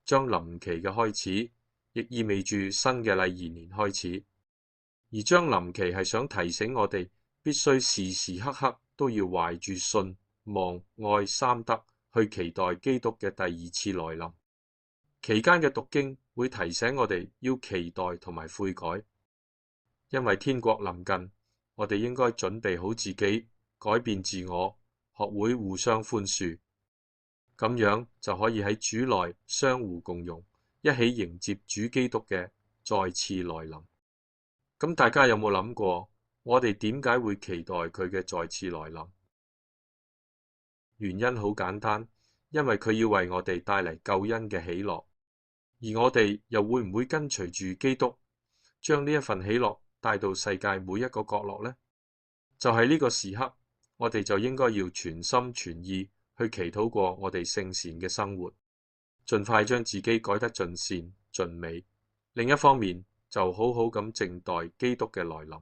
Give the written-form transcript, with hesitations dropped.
將臨期嘅開始，亦意味住新嘅禮儀年開始。而將臨期係想提醒我哋，必須時時刻刻都要懷住信、望、愛三德去期待基督嘅第二次來臨。期間嘅讀經會提醒我哋要期待同埋悔改，因為天國臨近，我哋應該準備好自己，改變自我，學會互相寬恕，咁樣就可以喺主內相互共融，一起迎接主基督嘅再次來臨。咁大家有冇諗過，我哋點解會期待佢嘅再次來臨？原因好簡單，因為佢要為我哋帶嚟救恩嘅喜樂，而我哋又會唔會跟隨住基督，將呢一份喜樂帶到世界每一個角落呢？就係呢個時刻，我哋就應該要全心全意去祈禱過我哋聖善嘅生活，盡快將自己改得盡善盡美。另一方面，就好好咁靜待基督嘅來臨。